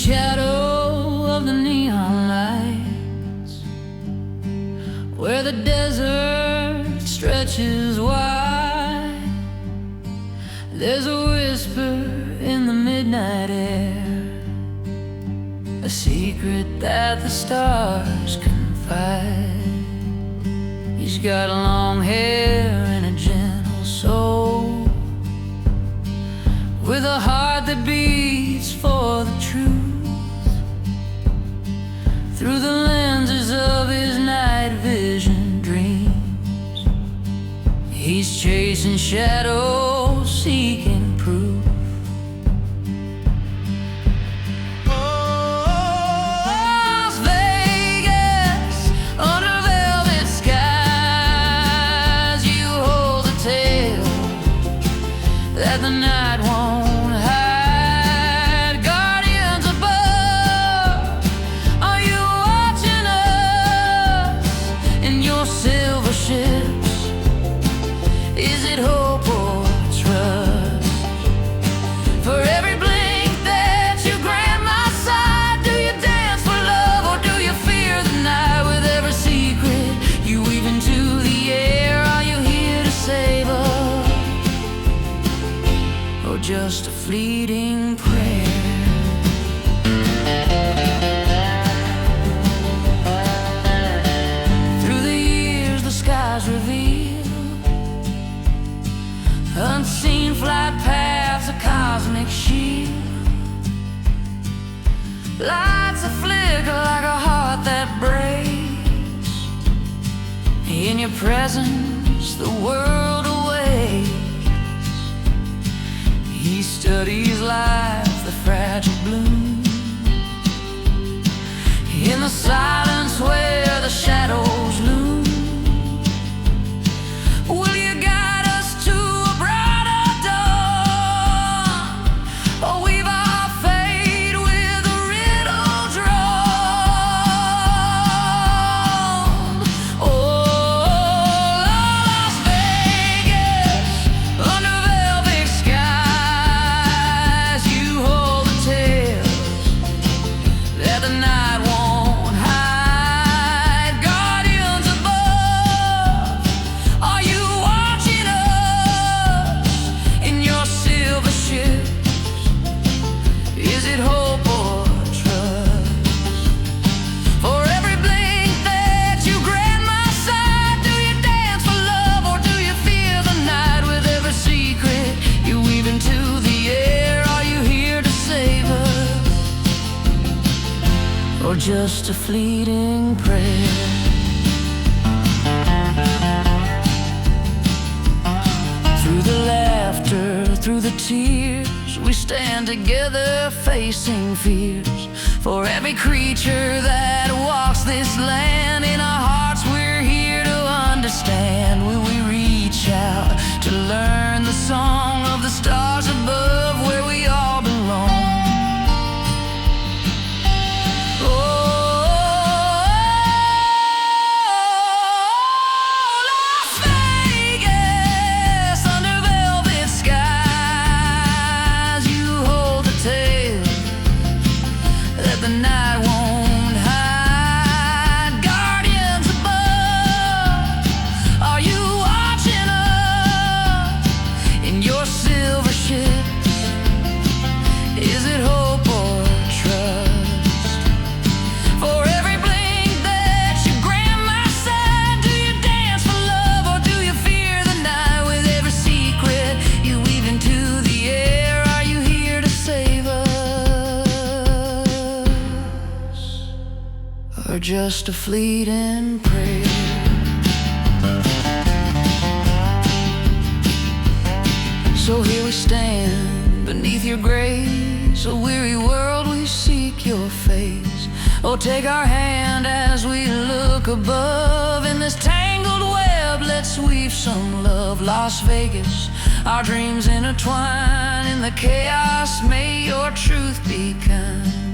shadow of the neon lights, where the desert stretches wide, there's a whisper in the midnight air, a secret that the stars confide. He's got long hair and a gentle soul, with a heart that beats for the truth. Through the lenses of his night vision dreams, he's chasing shadows, seeking proof. Las Vegas, under velvet skies, you hold a tale that the night won't. Is it hope or trust? For every blink that you grant my side, do you dance for love or do you fear the night? With every secret you weave into the air, are you here to save us, or just a fleeting prayer? Through the years the skies reveal unseen flight paths, a cosmic shield. Lights a flicker like a heart that breaks. In your presence the world awakes. He studies life, the fragile bloom, in the silence where the shadows loom. Will you guide us to a brighter dawn, or weave our fate with a riddle drawn? Oh, Las Vegas, under velvet skies, you hold the tale that the night won't hide. Guardians above, are you watching us in your silver ships? Is it hope or trust? For every blink that you grant my side, do you dance for love or do you fear the night? With every secret you weave into the air, are you here to save us, or just a fleeting prayer? Through the laughter, through the tears, we stand together facing fears. For every creature that walks this land, in our hearts we're here to understand. Will we reach out to learn the song of the stars above, where we all belong? Las Vegas, under velvet skies, you hold a tale that the night won't hide. Guardians above, are you watching us in your silver ships? Is it hope or trust? For every blink that you grant my side, do you dance for love or do you fear the night? With every secret you weave into the air, are you here to save us, or just a fleeting prayer? So here we stand beneath your grace, a weary world we seek your face. Oh, take our hand as we look above, in this tangled web let's weave some love. Las Vegas, our dreams intertwine in the chaos, may your truth be kind.